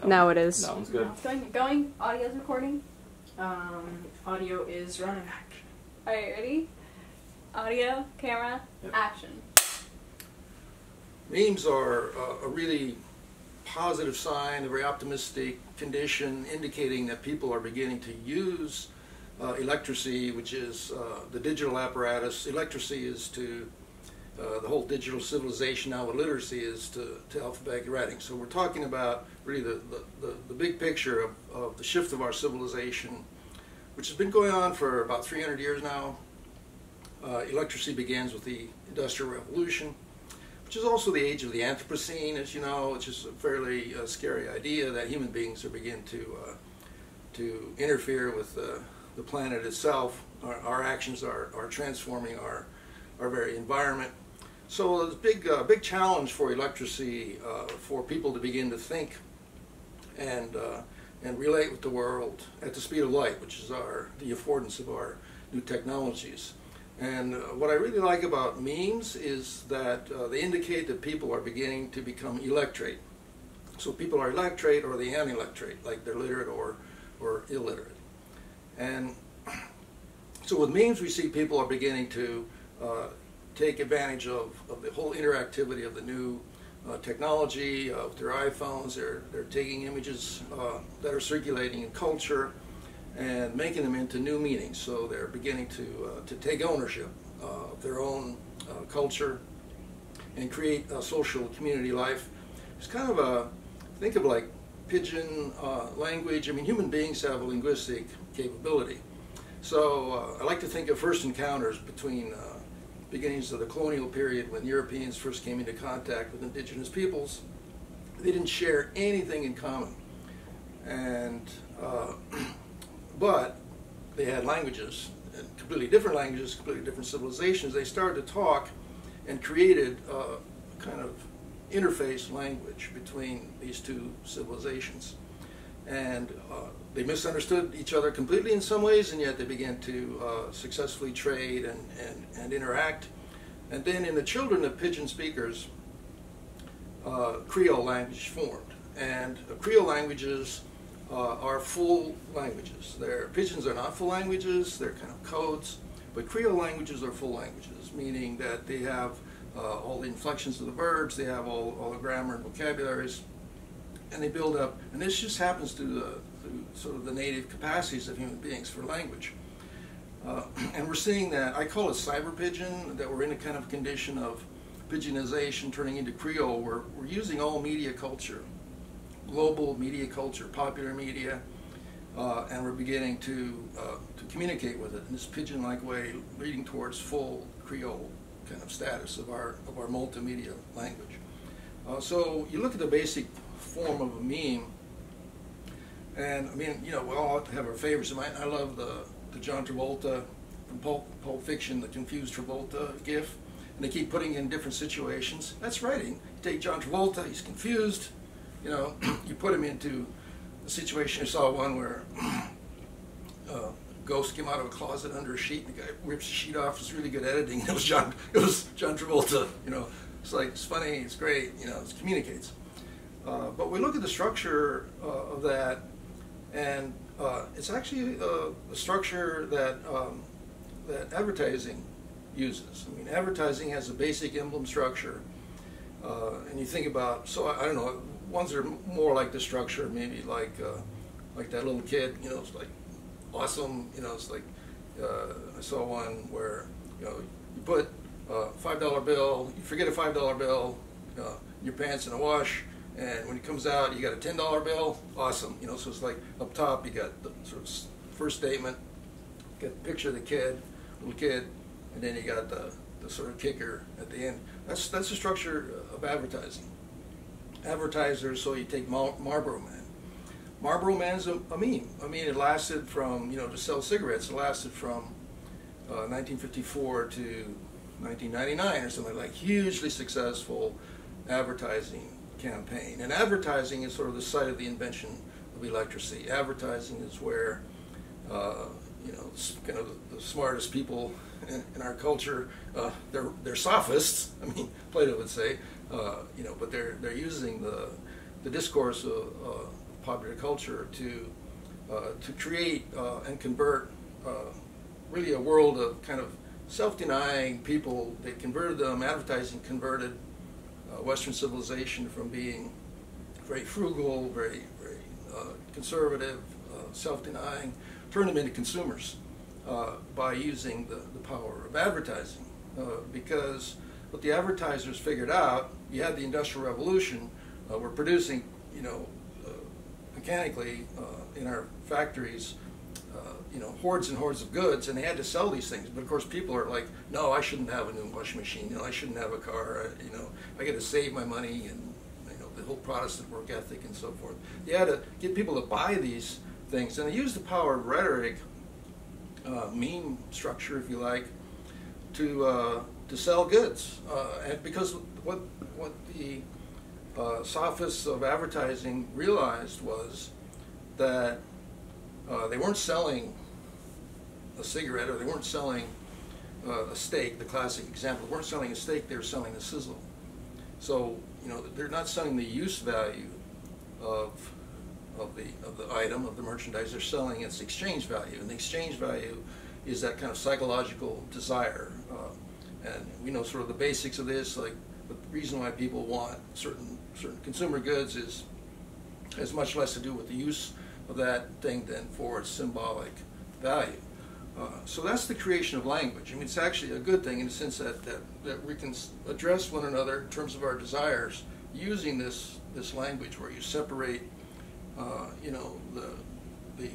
Now it is. That one's good. It's going. Audio's recording. Audio is running. Alright, ready? Audio, camera, Yep. action. Memes are a really positive sign, a very optimistic condition, indicating that people are beginning to use Electracy, which is the digital apparatus. Electracy is to the whole digital civilization now. What literacy is to alphabetic writing. So we're talking about really the big picture of the shift of our civilization, which has been going on for about 300 years now. Electracy begins with the Industrial Revolution, which is also the age of the Anthropocene, as you know, which is a fairly scary idea that human beings are beginning to interfere with the planet itself. Our actions are transforming our very environment. So it's a big challenge for Electracy for people to begin to think and relate with the world at the speed of light, which is the affordance of our new technologies. And what I really like about memes is that they indicate that people are beginning to become electrate. So people are electrate or they unelectrate, like they're literate or illiterate. And so with memes we see people are beginning to take advantage of the whole interactivity of the new technology with their iPhones. They're taking images that are circulating in culture and making them into new meanings. So they're beginning to take ownership of their own culture and create a social community life. It's kind of think of like pidgin language. I mean, human beings have a linguistic capability. So I like to think of first encounters between beginnings of the colonial period when Europeans first came into contact with indigenous peoples. They didn't share anything in common. And but they had languages, and completely different languages, completely different civilizations. They started to talk and created a kind of interface language between these two civilizations. And they misunderstood each other completely in some ways, and yet they began to successfully trade and interact. And then in the children of pidgin speakers, Creole language formed. And Creole languages are full languages. Pidgins are not full languages, they're kind of codes, but Creole languages are full languages, meaning that they have all the inflections of the verbs, they have all the grammar and vocabularies, and they build up, and this just happens through sort of the native capacities of human beings for language. And we're seeing that, I call it cyber pidgin, that we're in a kind of condition of pidginization turning into Creole. We're using all media culture, global media culture, popular media, and we're beginning to communicate with it in this pidgin-like way, leading towards full Creole kind of status of our multimedia language. So you look at the basic form of a meme, and I mean, you know, we all have our favorites. I love the John Travolta from Pulp Fiction, the confused Travolta gif, and they keep putting in different situations. That's writing. You take John Travolta, he's confused. You know, you put him into a situation. I saw one where a ghost came out of a closet under a sheet, and the guy rips the sheet off. It's really good editing. It was John Travolta. You know, it's funny, it's great. You know, it communicates. But we look at the structure of that, and it's actually a structure that advertising uses. I mean, advertising has a basic emblem structure, and you think about. So I don't know. Ones that are more like the structure, maybe like that little kid. You know, it's like awesome. You know, it's like I saw one where you put a $5 bill, you forget a $5 bill in your pants in a wash, and when it comes out, you got a $10 bill. Awesome. You know, so it's like up top, you got the sort of first statement, you got the picture of the little kid, and then you got the sort of kicker at the end. That's the structure of advertising. Advertisers, so you take Marlboro Man. Marlboro Man's a meme. I mean, it lasted from, to sell cigarettes, it lasted from 1954 to 1999 or something like hugely successful advertising campaign. And advertising is sort of the site of the invention of Electracy. Advertising is where, kind of the smartest people in our culture, they're sophists. I mean, Plato would say, but they're using the discourse of popular culture to create and convert really a world of kind of self-denying people. They converted them. Advertising converted Western civilization from being very frugal, very conservative, self-denying, turned them into consumers by using the power of advertising. Because what the advertisers figured out, you had the Industrial Revolution. We're producing, mechanically in our factories, hordes and hordes of goods, and they had to sell these things. But of course, people are like, no, I shouldn't have a new washing machine. I shouldn't have a car. I got to save my money, and the whole Protestant work ethic and so forth. You had to get people to buy these things, and they used the power of rhetoric, meme structure, if you like, to sell goods. And because what the sophists of advertising realized was that they weren't selling a cigarette, or they weren't selling a steak, the classic example. They weren't selling a steak, they were selling a sizzle. So, they're not selling the use value of the item, of the merchandise. They're selling its exchange value, and the exchange value is that kind of psychological desire. And we know sort of the basics of this, like the reason why people want certain consumer goods has much less to do with the use of that thing than for its symbolic value. So that's the creation of language. I mean, it's actually a good thing in the sense that we can address one another in terms of our desires using this language where you separate, the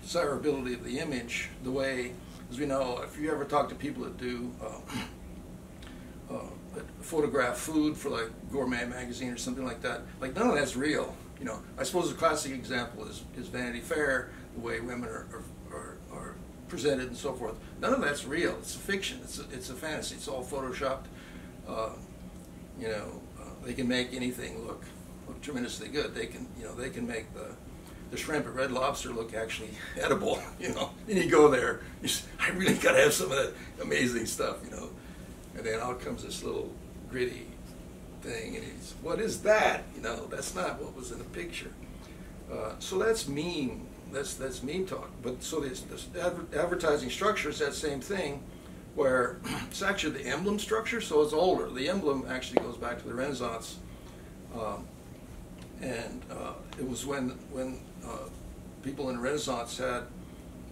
desirability of the image the way, as we know, if you ever talk to people that do that photograph food for like Gourmet magazine or something like that, like none of that's real. I suppose a classic example is Vanity Fair, the way women are presented and so forth. None of that's real. It's a fiction. It's a fantasy. It's all photoshopped. They can make anything look tremendously good. They can make the shrimp at Red Lobster look actually edible. Then you go there. I really got to have some of that amazing stuff. And then out comes this little gritty thing, and he's, what is that? That's not what was in the picture. So that's meme. That's meme talk. But so this advertising structure is that same thing, where it's actually the emblem structure. So it's older. The emblem actually goes back to the Renaissance, and it was when people in the Renaissance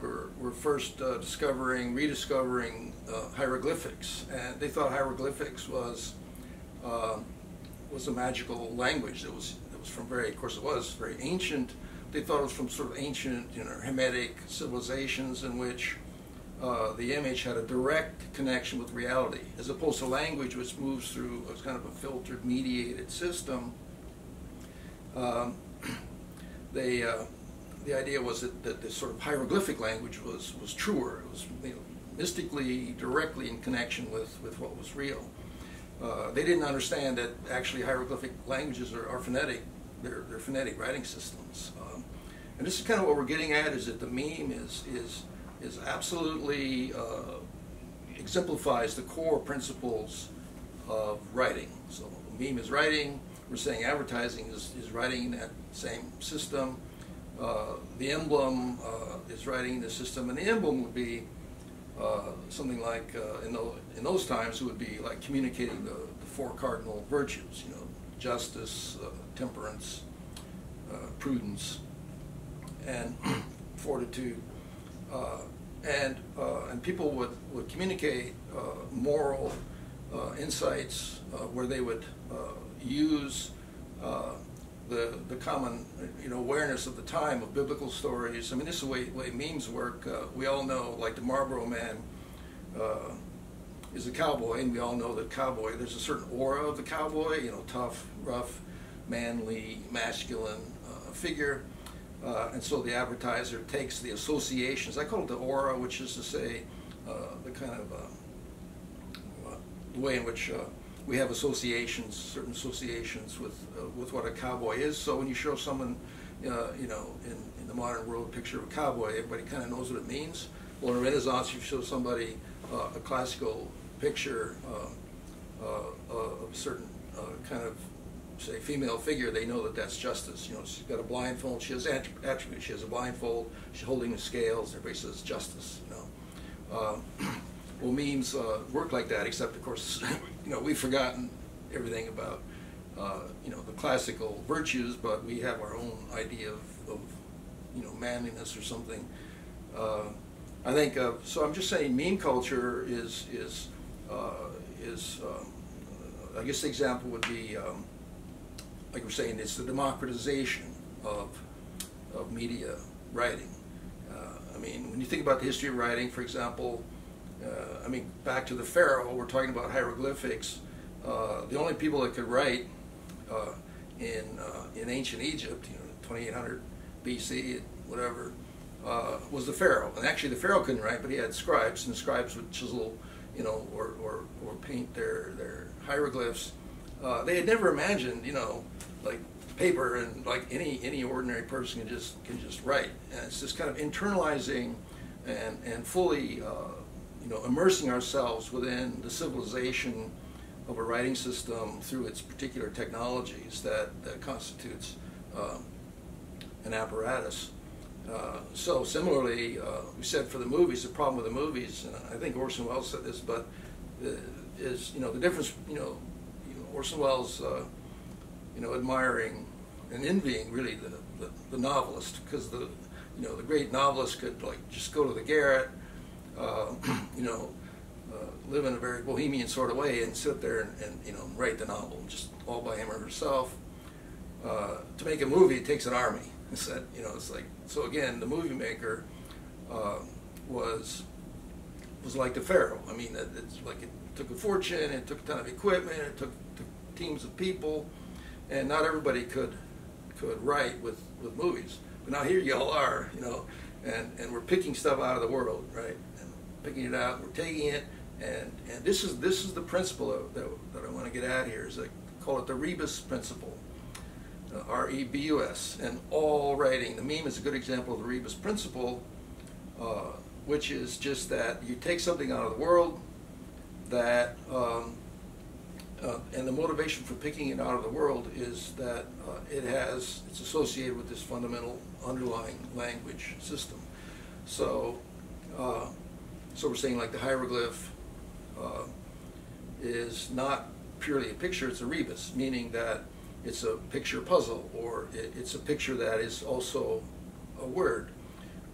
were first rediscovering hieroglyphics, and they thought hieroglyphics was a magical language that was from of course it was very ancient. They thought it was from sort of ancient, Hamitic civilizations in which the image had a direct connection with reality, as opposed to language which moves through as kind of a filtered, mediated system. The idea was that this sort of hieroglyphic language was truer. It was mystically, directly in connection with what was real. They didn't understand that actually hieroglyphic languages are phonetic. They're phonetic writing systems. And this is kind of what we're getting at, is that the meme is absolutely exemplifies the core principles of writing. So meme is writing. We're saying advertising is writing in that same system. The emblem is writing in the system, and the emblem would be something like in those times it would be like communicating the four cardinal virtues, justice, temperance, prudence, and fortitude, and people would communicate moral insights where they would use the common awareness of the time of biblical stories. I mean, this is the way memes work. We all know, like the Marlboro Man is a cowboy, and we all know that cowboy, there's a certain aura of the cowboy, tough, rough, manly, masculine figure. And so the advertiser takes the associations. I call it the aura, which is to say the kind of the way in which we have associations, certain associations with what a cowboy is. So when you show someone, in the modern world, a picture of a cowboy, everybody kind of knows what it means. Well, in the Renaissance, you show somebody a classical picture of a certain kind of say, female figure, they know that that's justice. You know, she's got a blindfold. She has attributes. She has a blindfold. She's holding the scales. Everybody says justice. You know, well, memes work like that, except of course, you know, we've forgotten everything about you know, the classical virtues, but we have our own idea of you know, manliness or something. I think so. I'm just saying, meme culture is I guess the example would be, like we're saying, it's the democratization of media writing. I mean, when you think about the history of writing, for example, I mean, back to the Pharaoh, we're talking about hieroglyphics. The only people that could write in ancient Egypt, you know, 2800 BC, whatever, was the Pharaoh. And actually, the Pharaoh couldn't write, but he had scribes, and the scribes would chisel, you know, or paint their hieroglyphs. They had never imagined, you know, like paper and like any ordinary person can just write. And it's just kind of internalizing and fully, you know, immersing ourselves within the civilization of a writing system through its particular technologies that constitutes an apparatus. So similarly, we said for the movies, the problem with the movies, and I think Orson Welles said this, but is, you know, the difference, you know Orson Welles, you know, admiring and envying really the novelist, because the great novelist could like just go to the garret, you know, live in a very bohemian sort of way and sit there and you know, write the novel just all by him or herself. To make a movie, it takes an army. It's that, you know, it's like, so again, the movie maker was like the Pharaoh. I mean, it's like it took a fortune, it took a ton of equipment, it took teams of people, and not everybody could write with movies. But now here y'all are, you know, and we're picking stuff out of the world, right? And picking it out, we're taking it, and this is the principle that I want to get at here. Is I call it the rebus principle. R-E-B-U-S, and all writing. The meme is a good example of the rebus principle, which is just that you take something out of the world that, and the motivation for picking it out of the world is that it's associated with this fundamental underlying language system. So, so we're saying like the hieroglyph is not purely a picture; it's a rebus, meaning that it's a picture puzzle, or it's a picture that is also a word.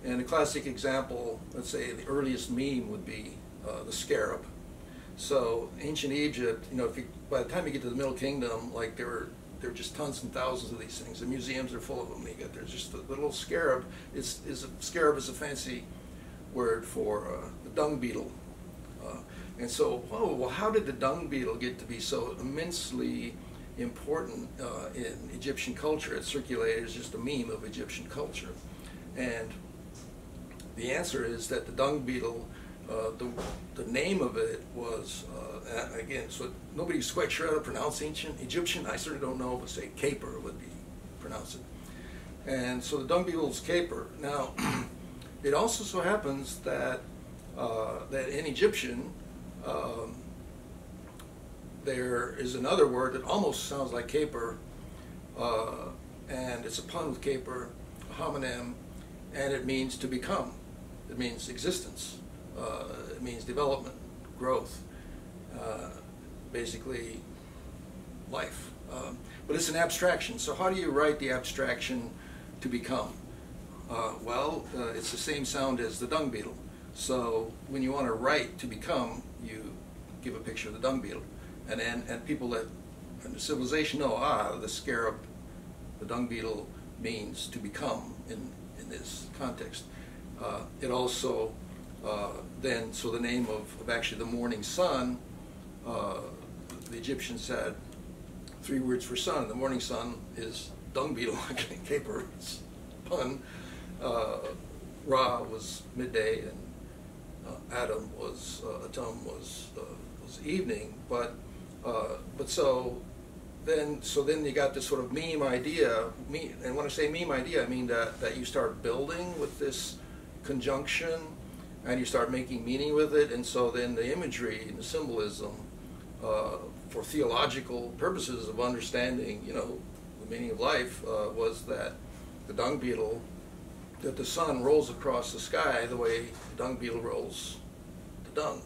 And a classic example, let's say the earliest meme would be the scarab. So ancient Egypt, you know, by the time you get to the Middle Kingdom, like there are just tons and thousands of these things. The museums are full of them. There's just the little scarab. Scarab is a fancy word for the dung beetle. And so, oh, well, how did the dung beetle get to be so immensely important in Egyptian culture? It circulated as just a meme of Egyptian culture. And the answer is that the dung beetle, the name of it was, again, so nobody's quite sure how to pronounce ancient Egyptian. I certainly don't know, but say caper would be pronounced it. And so the dung beetle's caper. Now, it also so happens that that in Egyptian, there is another word that almost sounds like caper, and it's a pun with caper, a homonym, and it means to become. It means existence. It means development, growth, basically life. But it's an abstraction. So how do you write the abstraction to become? Well, it's the same sound as the dung beetle. So when you want to write to become, you give a picture of the dung beetle. And people that in the civilization know, the scarab, the dung beetle means to become in this context. It also then, so the name of actually the morning sun, the Egyptians had 3 words for sun. The morning sun is dung beetle, caper, it's pun. Ra was midday, and Atum was evening. But so then you got this sort of meme idea. And when I say meme idea, I mean that you start building with this conjunction, and you start making meaning with it. And so then the imagery and the symbolism for theological purposes of understanding, you know, the meaning of life, was that the dung beetle, that the sun rolls across the sky the way the dung beetle rolls the dung.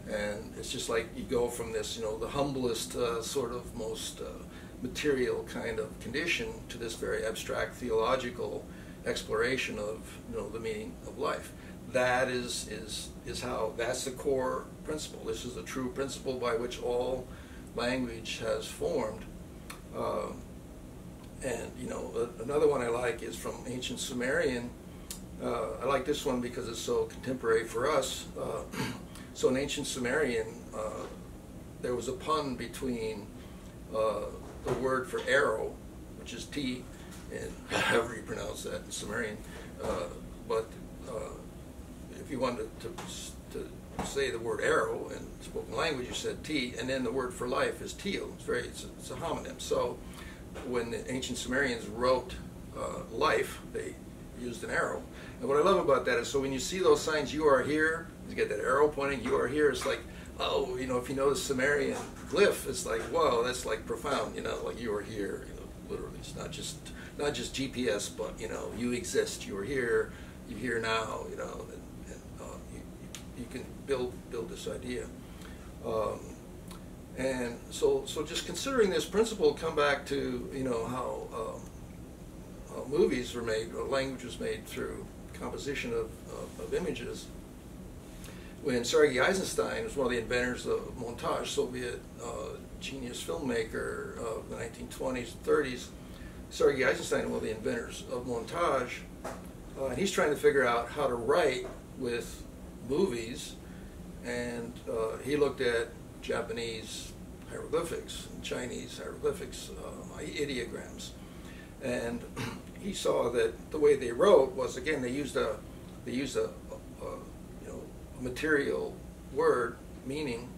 And it's just like you go from this, you know, the humblest, sort of most material kind of condition to this very abstract theological exploration of, you know, the meaning of life. That is how, that's the core principle. This is the true principle by which all language has formed. And, you know, another one I like is from ancient Sumerian. I like this one because it's so contemporary for us. So in ancient Sumerian, there was a pun between the word for arrow, which is T, and however you pronounce that in Sumerian, but if you wanted to say the word arrow in spoken language, you said T, and then the word for life is Teo. It's a homonym. So when the ancient Sumerians wrote life, they used an arrow. And what I love about that is, so when you see those signs, you are here, you get that arrow pointing, you are here, it's like, oh, you know, if you know the Sumerian glyph, it's like, whoa, that's like profound, you know, like you are here, you know, literally. It's not just GPS, but, you know, you exist, you are here, you're here now, you know, and you can build this idea. And so just considering this principle, come back to, you know, how movies were made, or language was made through composition of images. When Sergei Eisenstein was one of the inventors of montage, Soviet genius filmmaker of the 1920s and 30s, Sergei Eisenstein was one of the inventors of montage, and he's trying to figure out how to write with movies, and he looked at Japanese hieroglyphics and Chinese hieroglyphics, ideograms, and he saw that the way they wrote was, again, they used a material word meaning.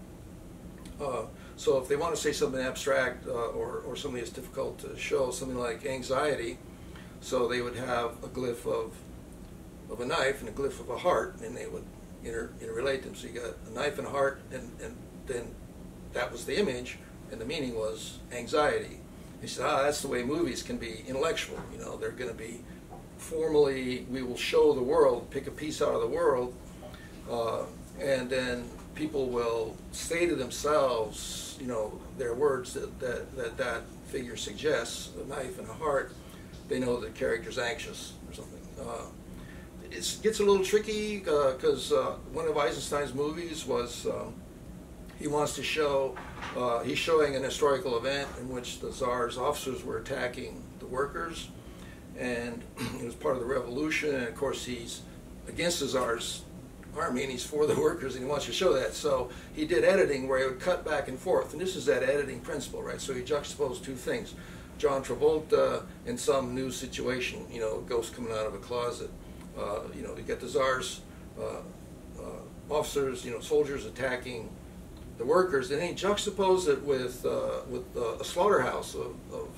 So if they want to say something abstract or something that's difficult to show, something like anxiety, so they would have a glyph of a knife and a glyph of a heart, and they would interrelate them. So you got a knife and a heart, and then that was the image, and the meaning was anxiety. He said, that's the way movies can be intellectual. You know, they're going to be formally, we will show the world, pick a piece out of the world, and then people will say to themselves, you know, their words that figure suggests, a knife and a heart. They know the character's anxious or something. It gets a little tricky because one of Eisenstein's movies was, he wants to show, he's showing an historical event in which the Tsar's officers were attacking the workers, and it was part of the revolution, and of course he's against the Tsar's army and he's for the workers, and he wants to show that. So he did editing where he would cut back and forth, and this is that editing principle, right? So he juxtaposed two things. John Travolta in some new situation, you know, a ghost coming out of a closet. You know, you get the Tsar's officers, you know, soldiers attacking the workers, and then he juxtaposed it with a slaughterhouse of